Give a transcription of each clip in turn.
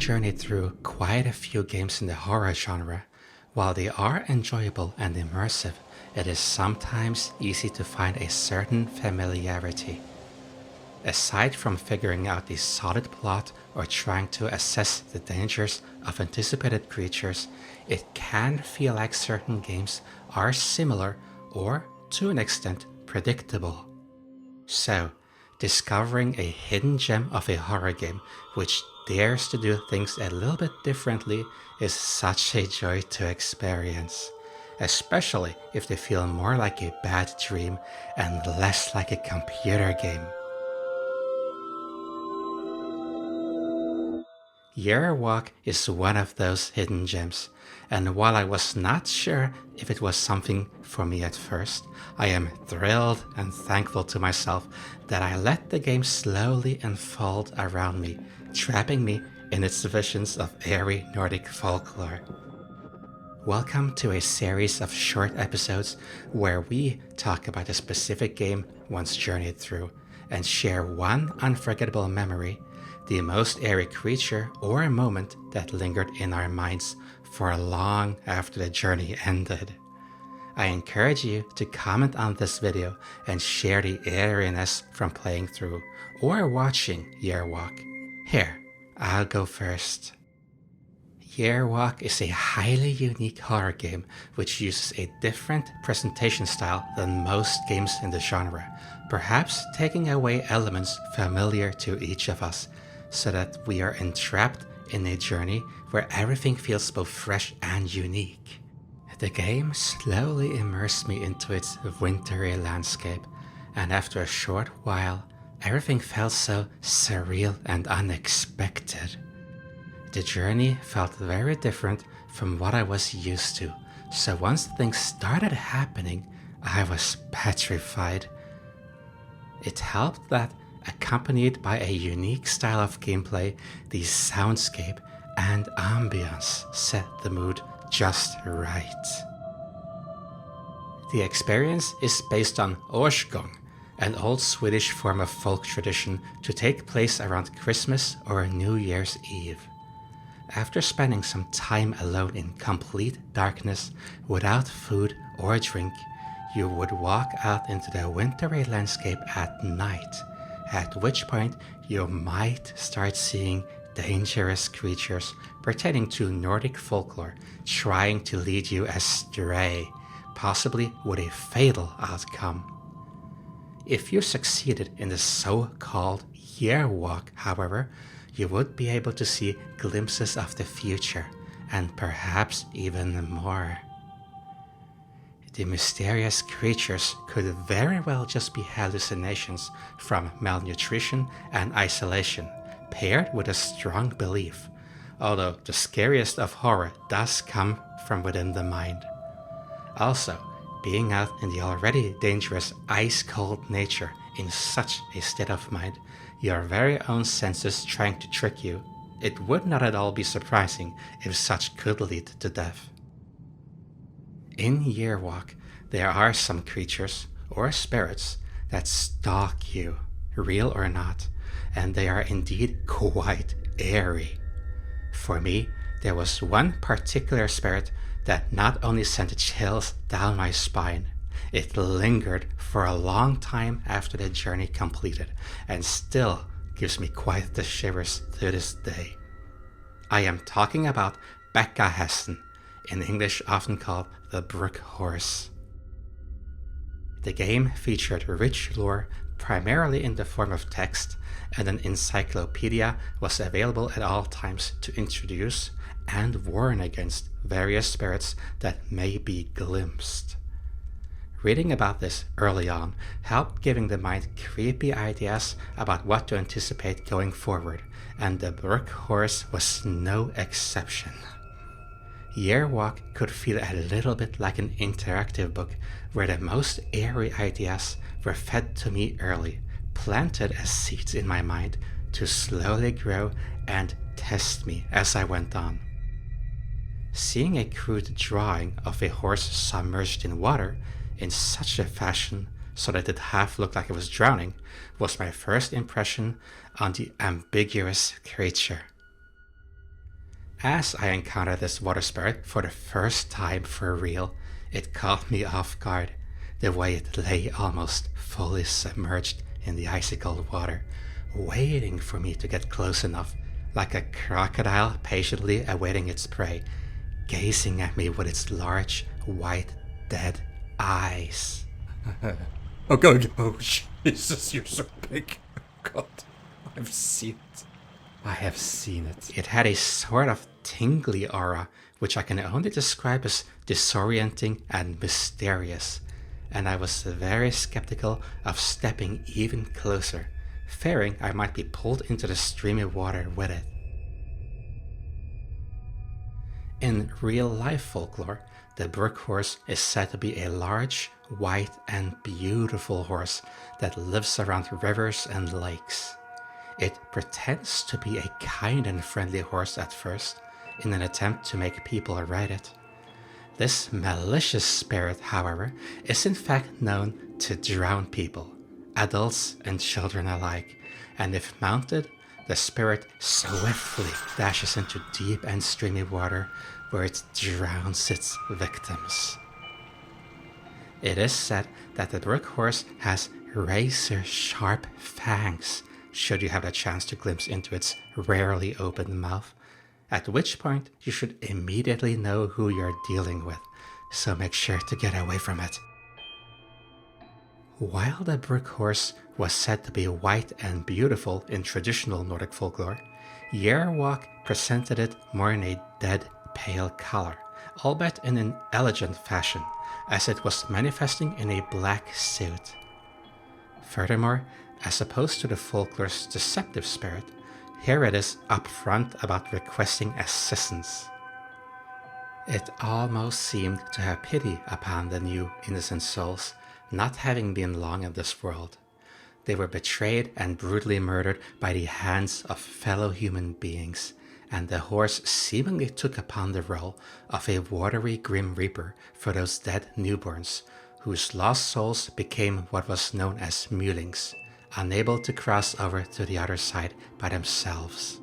journeyed through quite a few games in the horror genre. While they are enjoyable and immersive, it is sometimes easy to find a certain familiarity. Aside from figuring out the solid plot or trying to assess the dangers of anticipated creatures, it can feel like certain games are similar or, to an extent, predictable. So, discovering a hidden gem of a horror game which dares to do things a little bit differently is such a joy to experience, especially if they feel more like a bad dream and less like a computer game. Year Walk is one of those hidden gems, and while I was not sure if it was something for me at first, I am thrilled and thankful to myself that I let the game slowly unfold around me, trapping me in its visions of airy Nordic folklore. Welcome to a series of short episodes where we talk about a specific game once journeyed through and share one unforgettable memory, the most airy creature or moment that lingered in our minds for long after the journey ended. I encourage you to comment on this video and share the airiness from playing through or watching Year Walk. Here, I'll go first. Year Walk is a highly unique horror game which uses a different presentation style than most games in the genre, perhaps taking away elements familiar to each of us, so that we are entrapped in a journey where everything feels both fresh and unique. The game slowly immersed me into its wintry landscape, and after a short while, everything felt so surreal and unexpected. The journey felt very different from what I was used to, so once things started happening, I was petrified. It helped that, accompanied by a unique style of gameplay, the soundscape and ambience set the mood just right. The experience is based on årsgång, an old Swedish form of folk tradition to take place around Christmas or New Year's Eve. After spending some time alone in complete darkness, without food or drink, you would walk out into the wintry landscape at night, at which point you might start seeing dangerous creatures pertaining to Nordic folklore trying to lead you astray, possibly with a fatal outcome. If you succeeded in the so-called Year Walk, however, you would be able to see glimpses of the future, and perhaps even more. The mysterious creatures could very well just be hallucinations from malnutrition and isolation, paired with a strong belief, although the scariest of horror does come from within the mind. Also, being out in the already dangerous ice-cold nature in such a state of mind, your very own senses trying to trick you, it would not at all be surprising if such could lead to death. In Year Walk, there are some creatures, or spirits, that stalk you, real or not, and they are indeed quite airy. For me, there was one particular spirit that not only sent chills down my spine, it lingered for a long time after the journey completed, and still gives me quite the shivers to this day. I am talking about Bäckahesten, in English often called the Brook Horse. The game featured rich lore, primarily in the form of text, and an encyclopedia was available at all times to introduce and warn against various spirits that may be glimpsed. Reading about this early on helped giving the mind creepy ideas about what to anticipate going forward, and the Brook Horse was no exception. Year Walk could feel a little bit like an interactive book where the most airy ideas were fed to me early, planted as seeds in my mind to slowly grow and test me as I went on. Seeing a crude drawing of a horse submerged in water in such a fashion so that it half looked like it was drowning was my first impression on the ambiguous creature. As I encountered this water spirit for the first time for real, it caught me off guard, the way it lay almost fully submerged in the icy cold water, waiting for me to get close enough, like a crocodile patiently awaiting its prey, gazing at me with its large, white, dead eyes. Oh god, oh Jesus, you're so big. Oh god, I've seen it. I have seen it. It had a sort of tingly aura, which I can only describe as disorienting and mysterious, and I was very skeptical of stepping even closer, fearing I might be pulled into the streamy water with it. In real-life folklore, the brook horse is said to be a large, white and beautiful horse that lives around rivers and lakes. It pretends to be a kind and friendly horse at first, in an attempt to make people ride it. This malicious spirit, however, is in fact known to drown people, adults and children alike, and if mounted, the spirit swiftly dashes into deep and streamy water where it drowns its victims. It is said that the brook horse has razor-sharp fangs, should you have a chance to glimpse into its rarely opened mouth, at which point you should immediately know who you're dealing with, so make sure to get away from it. While the brook horse was said to be white and beautiful in traditional Nordic folklore, Yerwak presented it more in a dead, pale color, albeit in an elegant fashion, as it was manifesting in a black suit. Furthermore, as opposed to the folklore's deceptive spirit, here it is upfront about requesting assistance. It almost seemed to have pity upon the new innocent souls, not having been long in this world. They were betrayed and brutally murdered by the hands of fellow human beings, and the horse seemingly took upon the role of a watery grim reaper for those dead newborns, whose lost souls became what was known as mulings, unable to cross over to the other side by themselves.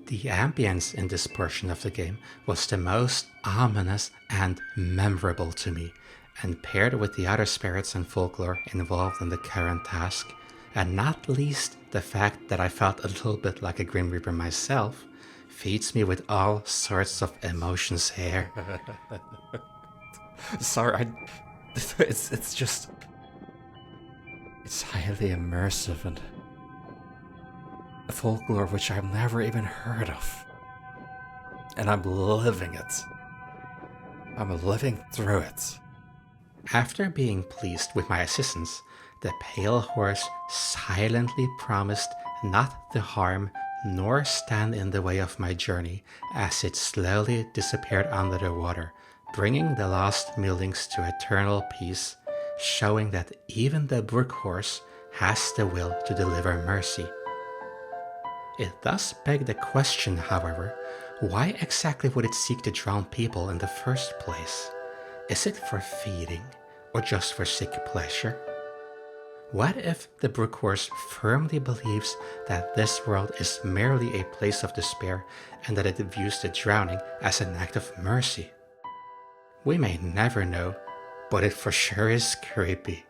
The ambience in this portion of the game was the most ominous and memorable to me, and paired with the other spirits and folklore involved in the current task, and not least the fact that I felt a little bit like a Grim Reaper myself, feeds me with all sorts of emotions here. Sorry, it's just... It's highly immersive and a folklore which I've never even heard of. And I'm living it. I'm living through it. After being pleased with my assistance, the pale horse silently promised not to harm nor stand in the way of my journey as it slowly disappeared under the water, bringing the lost mulings to eternal peace, showing that even the brook horse has the will to deliver mercy. It thus begged the question, however, why exactly would it seek to drown people in the first place? Is it for feeding, or just for sick pleasure? What if the brook horse firmly believes that this world is merely a place of despair and that it views the drowning as an act of mercy? We may never know, but it for sure is creepy.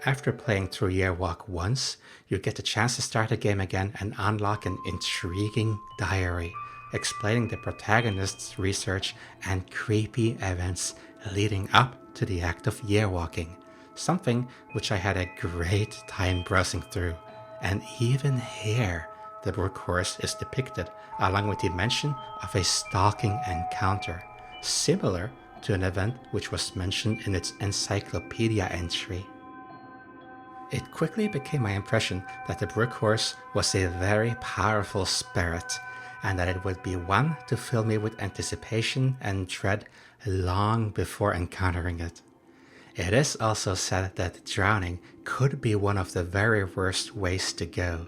After playing through Yerwak once, you get the chance to start the game again and unlock an intriguing diary, explaining the protagonist's research and creepy events leading up to the act of Yerwaking, something which I had a great time browsing through. And even here, the brook horse is depicted along with the mention of a stalking encounter, similar to an event which was mentioned in its encyclopedia entry. It quickly became my impression that the brook horse was a very powerful spirit, and that it would be one to fill me with anticipation and dread long before encountering it. It is also said that drowning could be one of the very worst ways to go.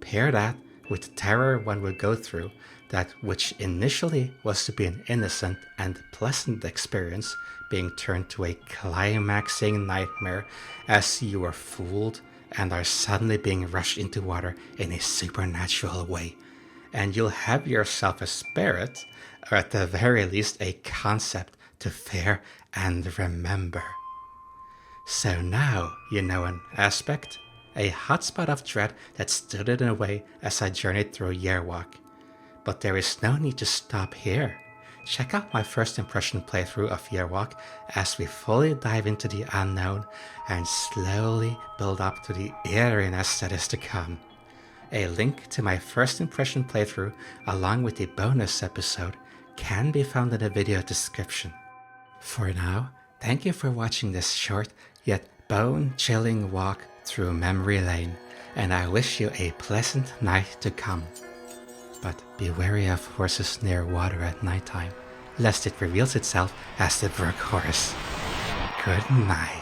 Pair that with the terror one would go through, that which initially was to be an innocent and pleasant experience being turned to a climaxing nightmare as you were fooled and are suddenly being rushed into water in a supernatural way, and you'll have yourself a spirit, or at the very least a concept to fear and remember. So now you know an aspect, a hotspot of dread that stood in the way as I journeyed through Yerwalk. But there is no need to stop here. Check out my first impression playthrough of Yerwalk as we fully dive into the unknown and slowly build up to the eeriness that is to come. A link to my first impression playthrough along with the bonus episode can be found in the video description. For now, thank you for watching this short yet bone-chilling walk through memory lane, and I wish you a pleasant night to come. But be wary of horses near water at nighttime, lest it reveals itself as the brook horse. Good night.